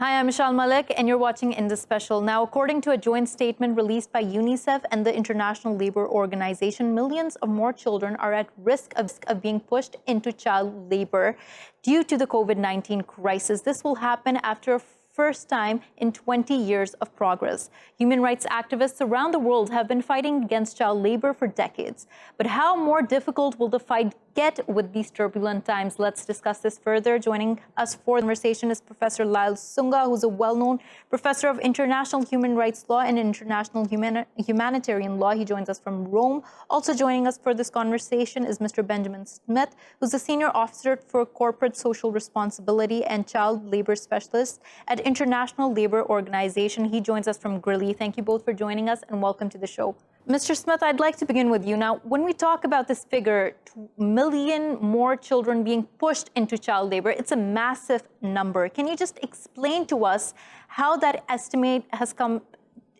Hi, I'm Michelle Malik, and you're watching Indus Special. Now, according to a joint statement released by UNICEF and the International Labour Organization, millions of more children are at risk of being pushed into child labour due to the COVID-19 crisis. This will happen after a first time in 20 years of progress. Human rights activists around the world have been fighting against child labor for decades. But how more difficult will the fight get with these turbulent times? Let's discuss this further. Joining us for the conversation is Professor Sunga, who's a well-known professor of international human rights law and international humanitarian law. He joins us from Rome. Also joining us for this conversation is Mr. Benjamin Smith, who's a senior officer for corporate social responsibility and child labor specialist at International Labour Organization. He joins us from Greeley. Thank you both for joining us and welcome to the show. Mr. Smith, I'd like to begin with you. Now, when we talk about this figure, 2 million more children being pushed into child labor, it's a massive number. Can you just explain to us how that estimate has come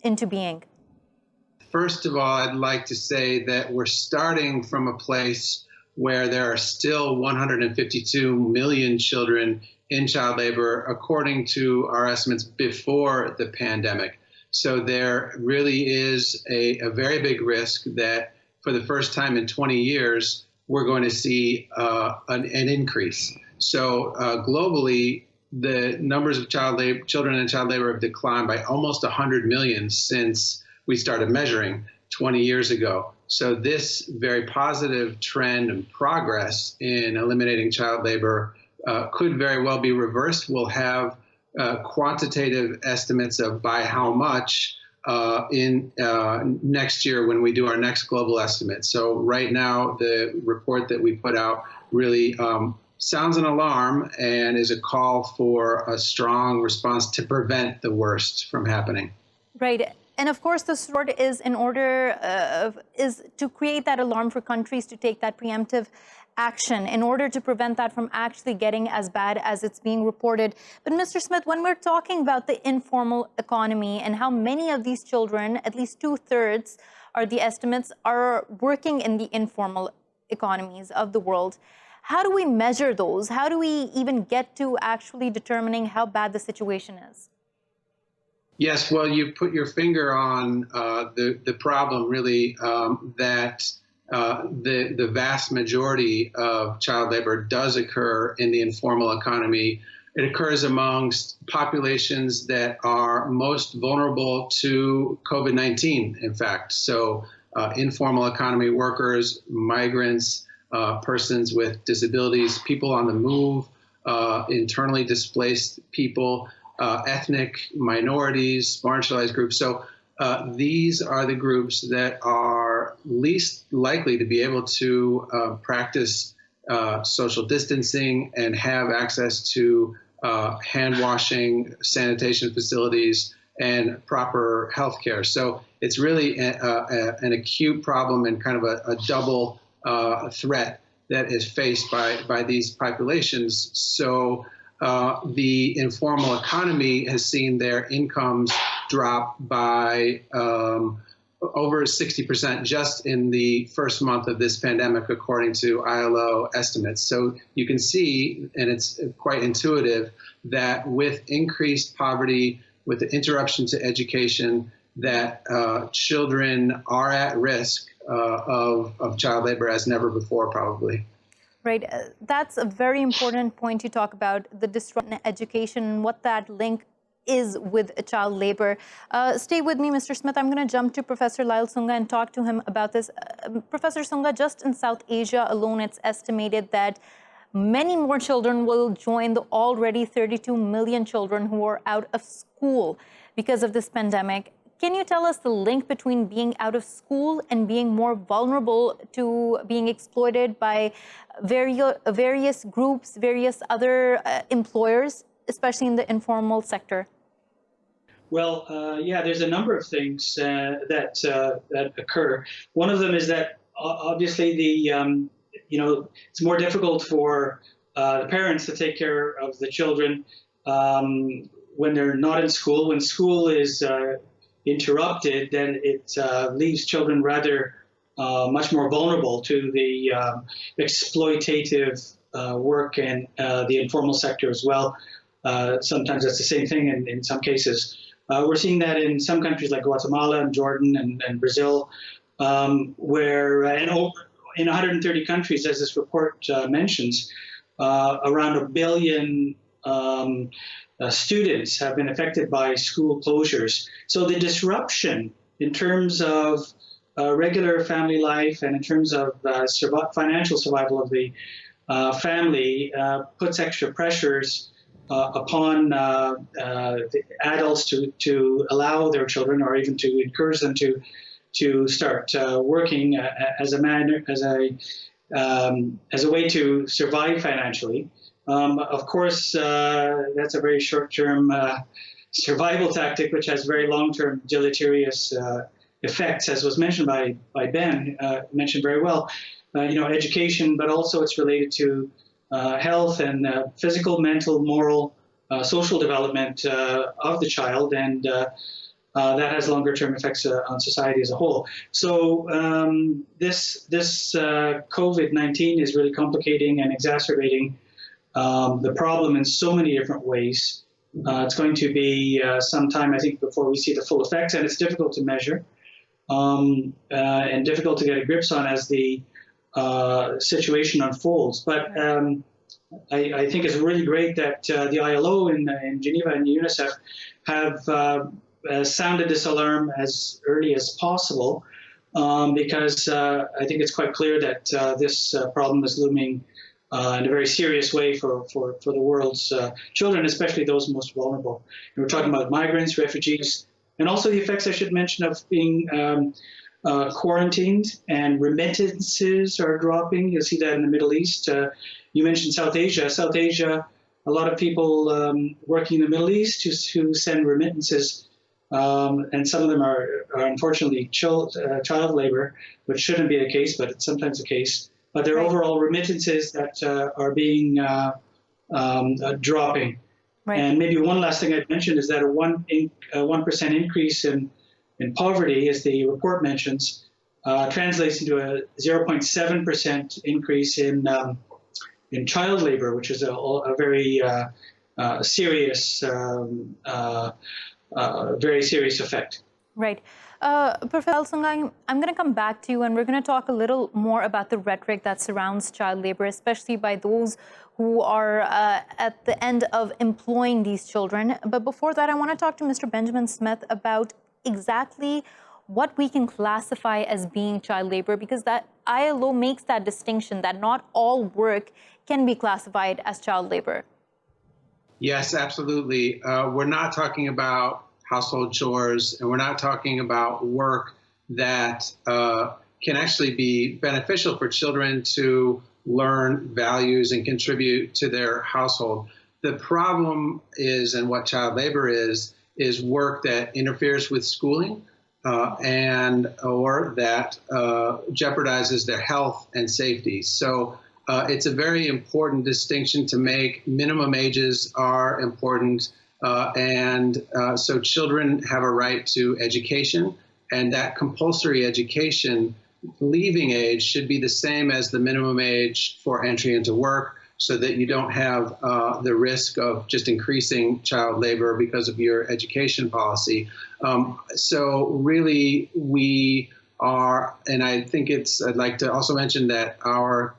into being? First of all, I'd like to say that we're starting from a place where there are still 152 million children in child labor, according to our estimates before the pandemic. So there really is a very big risk that for the first time in 20 years, we're going to see an increase. So globally, the numbers of children in child labor have declined by almost 100 million since we started measuring 20 years ago. So this very positive trend and progress in eliminating child labor could very well be reversed. We'll have quantitative estimates of by how much in next year when we do our next global estimate. So right now, the report that we put out really sounds an alarm and is a call for a strong response to prevent the worst from happening. Right. And of course, the sort is in order is to create that alarm for countries to take that preemptive action in order to prevent that from actually getting as bad as it's being reported. But Mr. Smith, when we're talking about the informal economy and how many of these children, at least 2/3 are the estimates, are working in the informal economies of the world, how do we measure those? How do we even get to actually determining how bad the situation is? Yes, well, you put your finger on the problem, really, that the vast majority of child labor does occur in the informal economy. It occurs amongst populations that are most vulnerable to COVID-19, in fact. So informal economy workers, migrants, persons with disabilities, people on the move, internally displaced people, ethnic minorities, marginalized groups. So these are the groups that are least likely to be able to practice social distancing and have access to hand washing, sanitation facilities, and proper health care. So it's really an acute problem and kind of a double threat that is faced by these populations. So the informal economy has seen their incomes drop by over 60% just in the first month of this pandemic, according to ILO estimates. So you can see, and it's quite intuitive, that with increased poverty, with the interruption to education, that children are at risk of child labor as never before, probably. Right. That's a very important point you talk about, the disruption in education and what that link is with child labor. Stay with me, Mr. Smith. I'm going to jump to Professor Sunga and talk to him about this. Professor Sunga, just in South Asia alone, it's estimated that many more children will join the already 32 million children who are out of school because of this pandemic. Can you tell us the link between being out of school and being more vulnerable to being exploited by various groups, various other employers, especially in the informal sector? Well, yeah, there's a number of things that occur. One of them is that obviously it's more difficult for the parents to take care of the children when they're not in school. When school is interrupted, then it leaves children rather much more vulnerable to the exploitative work and the informal sector as well. sometimes that's the same thing in some cases. We're seeing that in some countries like Guatemala and Jordan and Brazil, where in 130 countries, as this report mentions, around 1 billion students have been affected by school closures. So the disruption in terms of regular family life and in terms of financial survival of the family puts extra pressures upon the adults to allow their children, or even to encourage them to start working as a way to survive financially. Of course, that's a very short-term survival tactic, which has very long-term deleterious effects, as was mentioned by Ben, mentioned very well. Education, but also it's related to health and physical, mental, moral, social development of the child, and that has longer-term effects on society as a whole. So this COVID-19 is really complicating and exacerbating the problem in so many different ways. It's going to be some time, I think, before we see the full effects, and it's difficult to measure and difficult to get a grip on as the situation unfolds. But I think it's really great that the ILO in Geneva and UNICEF have sounded this alarm as early as possible, because I think it's quite clear that this problem is looming in a very serious way for the world's children, especially those most vulnerable. And we're talking about migrants, refugees, and also the effects, I should mention, of being quarantined, and remittances are dropping. You'll see that in the Middle East. You mentioned South Asia. South Asia, a lot of people working in the Middle East who send remittances, and some of them are unfortunately child labor, which shouldn't be the case, but it's sometimes the case. But there are overall remittances that are being dropping. Right. And maybe one last thing I'd mention is that a 1% increase in poverty, as the report mentions, translates into a 0.7% increase in child labor, which is a very serious, very serious effect. Right. Professor Sunga, I'm going to come back to you, and we're going to talk a little more about the rhetoric that surrounds child labor, especially by those who are at the end of employing these children. But before that, I want to talk to Mr. Benjamin Smith about exactly what we can classify as being child labor, because that ILO makes that distinction that not all work can be classified as child labor. Yes, absolutely. We're not talking about household chores, and we're not talking about work that can actually be beneficial for children to learn values and contribute to their household. The problem is, and what child labor is work that interferes with schooling or that jeopardizes their health and safety. So it's a very important distinction to make. Minimum ages are important. So children have a right to education, and that compulsory education leaving age should be the same as the minimum age for entry into work, so that you don't have the risk of just increasing child labor because of your education policy. So really we are, and I think I'd like to also mention that our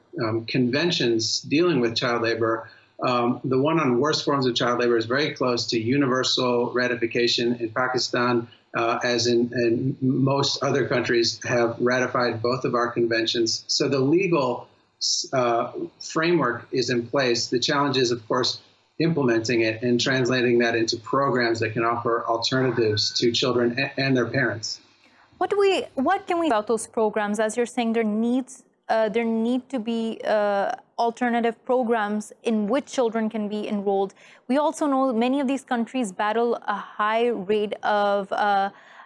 conventions dealing with child labor, the one on worst forms of child labor is very close to universal ratification in Pakistan, as in most other countries have ratified both of our conventions. So the legal framework is in place. The challenge is, of course, implementing it and translating that into programs that can offer alternatives to children and their parents. What can we about those programs? As you're saying, there need to be alternative programs in which children can be enrolled. We also know many of these countries battle a high rate of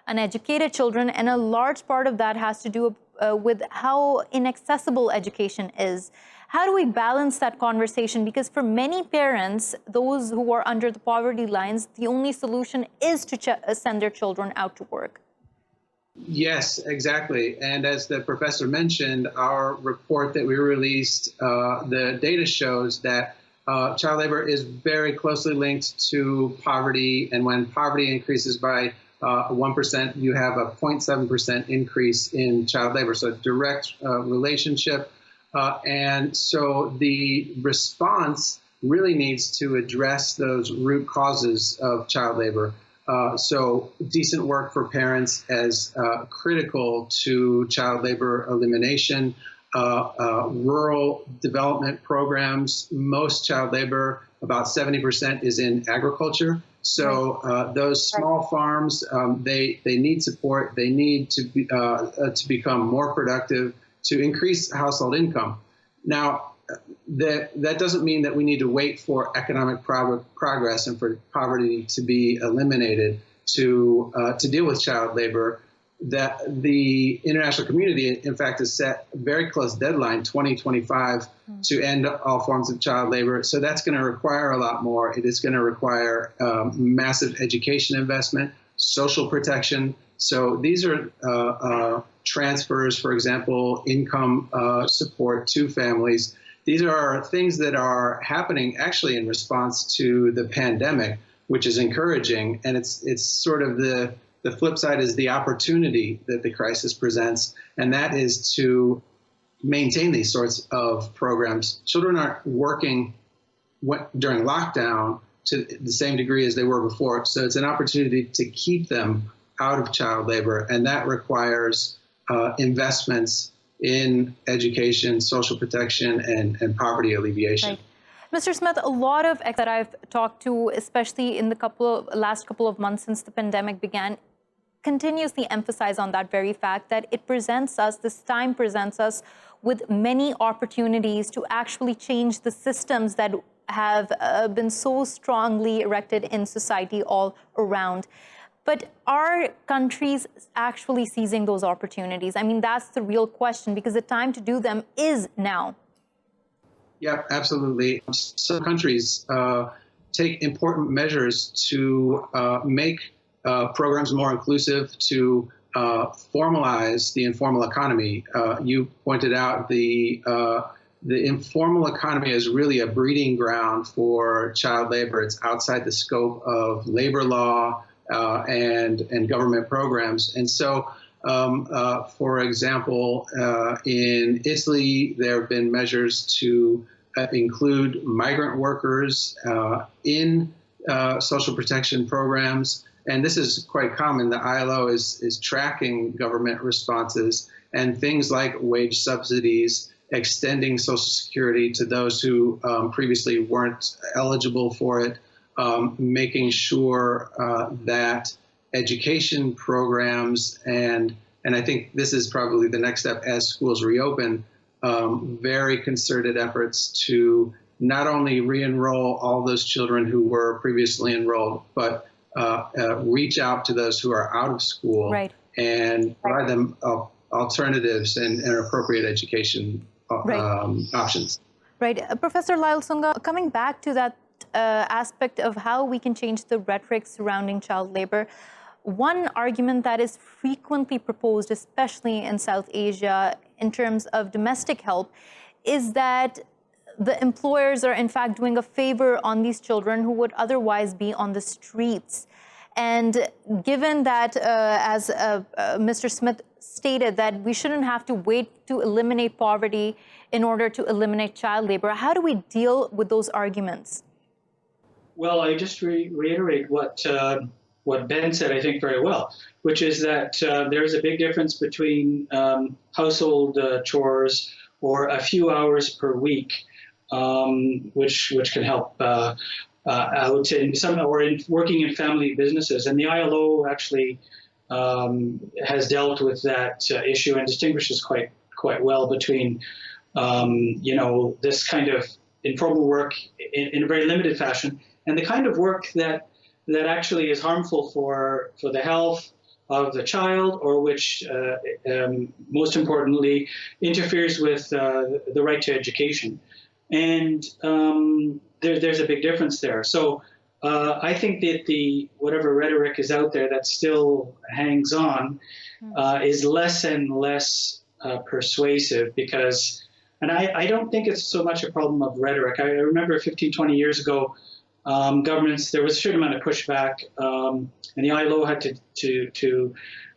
uneducated children, and a large part of that has to do with how inaccessible education is. How do we balance that conversation? Because for many parents, those who are under the poverty lines, the only solution is to send their children out to work. Yes, exactly. And as the professor mentioned, our report that we released, the data shows that child labor is very closely linked to poverty, and when poverty increases by 1%, you have a 0.7% increase in child labor, so a direct relationship. And so the response really needs to address those root causes of child labor. So decent work for parents as critical to child labor elimination. Rural development programs, most child labor, about 70% is in agriculture. So those small farms, they need support. They need to become more productive to increase household income. Now, that doesn't mean that we need to wait for economic progress and for poverty to be eliminated to deal with child labor. That the international community, in fact, has set a very close deadline, 2025, to end all forms of child labor. So that's going to require a lot more. It is going to require massive education investment, social protection. So these are transfers, for example, income support to families. These are things that are happening actually in response to the pandemic, which is encouraging. And it's sort of the flip side is the opportunity that the crisis presents, and that is to maintain these sorts of programs. Children aren't working during lockdown to the same degree as they were before, so it's an opportunity to keep them out of child labor, and that requires investments in education, social protection, and poverty alleviation. Right. Mr. Smith, a lot of that I've talked to, especially in the last couple of months since the pandemic began, continuously emphasize on that very fact that this time presents us with many opportunities to actually change the systems that have been so strongly erected in society all around. But are countries actually seizing those opportunities? I mean, that's the real question, because the time to do them is now. Yeah, absolutely. Some countries take important measures to make programs more inclusive, to formalize the informal economy. You pointed out the informal economy is really a breeding ground for child labor. It's outside the scope of labor law and government programs. And so, for example, in Italy, there have been measures to include migrant workers in social protection programs. And this is quite common. The ILO is tracking government responses, and things like wage subsidies, extending Social Security to those who previously weren't eligible for it, making sure that education programs, and I think this is probably the next step as schools reopen, very concerted efforts to not only re-enroll all those children who were previously enrolled, but reach out to those who are out of school, right, and provide them alternatives and appropriate education options. Right. Professor Lyle Sunga, coming back to that aspect of how we can change the rhetoric surrounding child labor, one argument that is frequently proposed, especially in South Asia, in terms of domestic help, is that the employers are in fact doing a favor on these children who would otherwise be on the streets. And given that, as Mr. Smith stated, that we shouldn't have to wait to eliminate poverty in order to eliminate child labor, how do we deal with those arguments? Well, I just reiterate what Ben said, I think, very well, which is that there's a big difference between household chores or a few hours per week, which can help out in some, or in working in family businesses. And the ILO actually has dealt with that issue and distinguishes quite well between this kind of informal work in a very limited fashion, and the kind of work that actually is harmful for the health of the child, or which, most importantly, interferes with the right to education. And there's a big difference there. So I think that whatever rhetoric is out there that still hangs on is less and less persuasive, because And I don't think it's so much a problem of rhetoric. I remember 15, 20 years ago, governments, there was a certain amount of pushback, and the ILO had to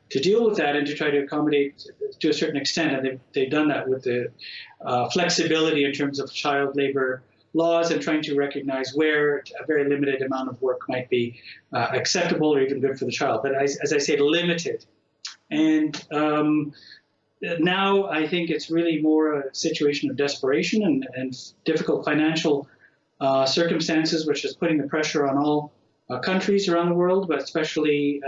deal with that and to try to accommodate to a certain extent. And they've done that with the flexibility in terms of child labor laws and trying to recognize where a very limited amount of work might be acceptable or even good for the child. But as I say, limited. And now I think it's really more a situation of desperation and difficult financial circumstances, which is putting the pressure on all countries around the world, but especially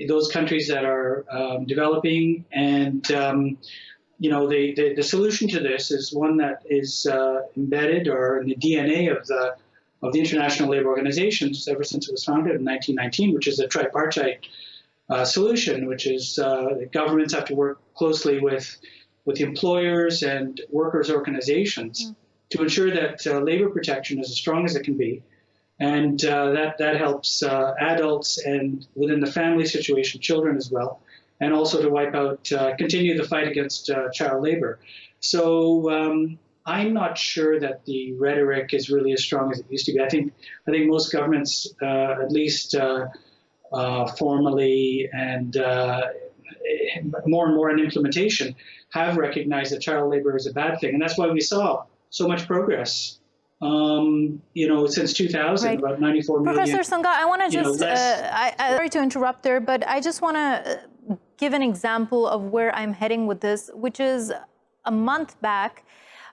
those countries that are developing. And the solution to this is one that is embedded or in the DNA of the International Labour Organization ever since it was founded in 1919, which is a tripartite solution, which is governments have to work closely with employers and workers' organizations to ensure that labor protection is as strong as it can be. And that helps adults and within the family situation, children as well, and also to continue the fight against child labor. So I'm not sure that the rhetoric is really as strong as it used to be. I think most governments, at least formally and more in implementation, have recognized that child labor is a bad thing, and that's why we saw so much progress. Since 2000, right. About 94 million. Professor Sunga, I want to just, sorry to interrupt there, but I just want to give an example of where I'm heading with this, which is a month back,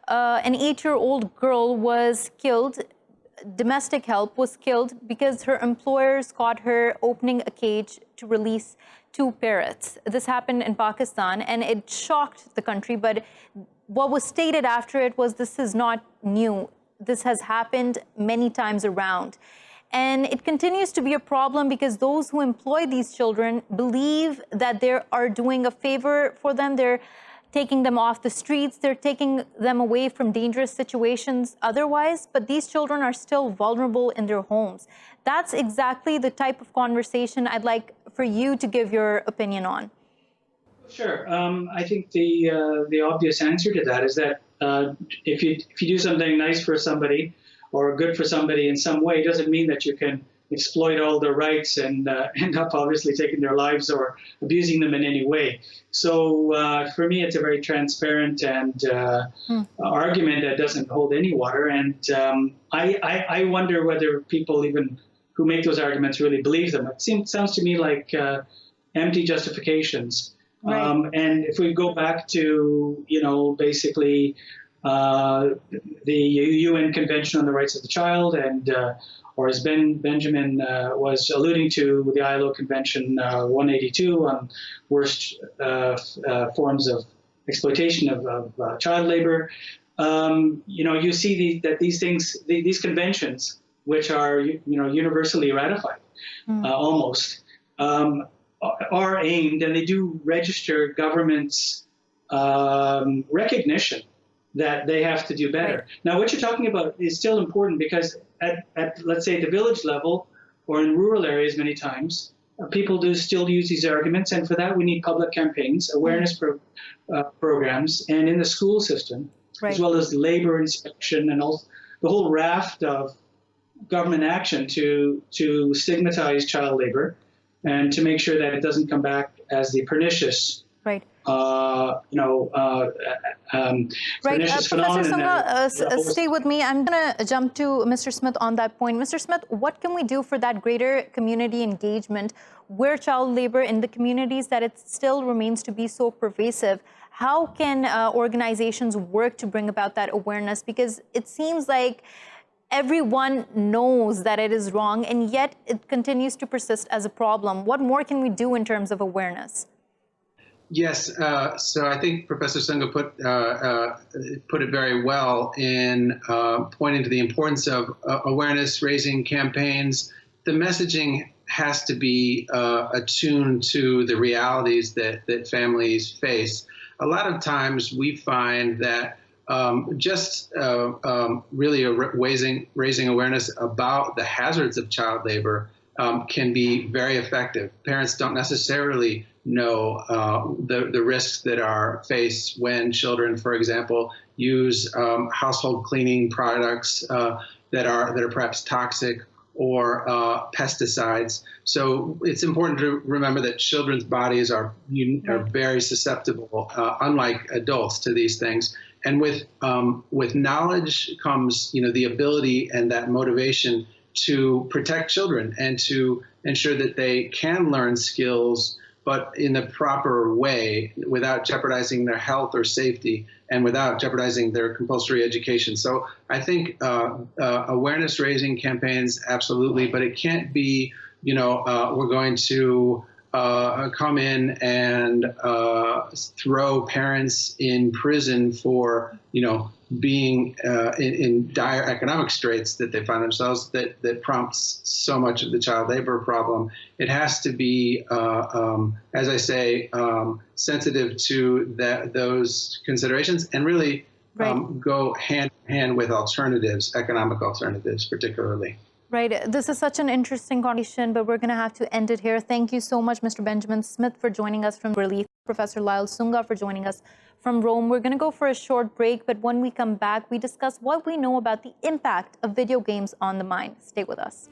an 8-year-old girl was killed. Domestic help was killed because her employers caught her opening a cage to release 2 parrots. This happened in Pakistan, and it shocked the country, but what was stated after it was this is not new. This has happened many times around. And it continues to be a problem because those who employ these children believe that they are doing a favor for them. They're taking them off the streets. They're taking them away from dangerous situations otherwise. But these children are still vulnerable in their homes. That's exactly the type of conversation I'd like for you to give your opinion on. Sure. I think the obvious answer to that is that if you do something nice for somebody or good for somebody in some way, it doesn't mean that you can exploit all their rights and end up obviously taking their lives or abusing them in any way. So for me, it's a very transparent and argument that doesn't hold any water. And I wonder whether people even who make those arguments really believe them. It sounds to me like empty justifications. Right. And if we go back to, basically the UN Convention on the Rights of the Child, and or as Benjamin was alluding to, the ILO Convention 182 on worst forms of exploitation of child labor, you see that these conventions, which are universally ratified, almost. Are aimed, and they do register governments' recognition that they have to do better. Right. Now, what you're talking about is still important because at let's say, the village level or in rural areas, many times, people do still use these arguments, and for that we need public campaigns, awareness programs, and in the school system, right. as well as labor inspection and all the whole raft of government action to stigmatize child labor and to make sure that it doesn't come back as the pernicious, right. Pernicious phenomenon. Professor Sunga, stay with me. I'm going to jump to Mr. Smith on that point. Mr. Smith, what can we do for that greater community engagement where child labor in the communities that it still remains to be so pervasive? How can organizations work to bring about that awareness? Because it seems like everyone knows that it is wrong, and yet it continues to persist as a problem. What more can we do in terms of awareness? Yes, so I think Professor Sunga put it very well in pointing to the importance of awareness raising campaigns. The messaging has to be attuned to the realities that families face. A lot of times we find that really raising awareness about the hazards of child labor can be very effective. Parents don't necessarily know the risks that are faced when children, for example, use household cleaning products that are perhaps toxic, or pesticides. So it's important to remember that children's bodies are very susceptible, unlike adults, to these things. And with knowledge comes, the ability and that motivation to protect children and to ensure that they can learn skills, but in the proper way, without jeopardizing their health or safety, and without jeopardizing their compulsory education. So I think awareness raising campaigns, absolutely, but it can't be, we're going to come in and throw parents in prison for, being in dire economic straits that they find themselves, that prompts so much of the child labor problem. It has to be, as I say, sensitive to those considerations, and really go hand in hand with alternatives, economic alternatives particularly. Right. This is such an interesting conversation, but we're going to have to end it here. Thank you so much, Mr. Benjamin Smith, for joining us from Relief, Professor Lyle Sunga for joining us from Rome. We're going to go for a short break, but when we come back, we discuss what we know about the impact of video games on the mind. Stay with us.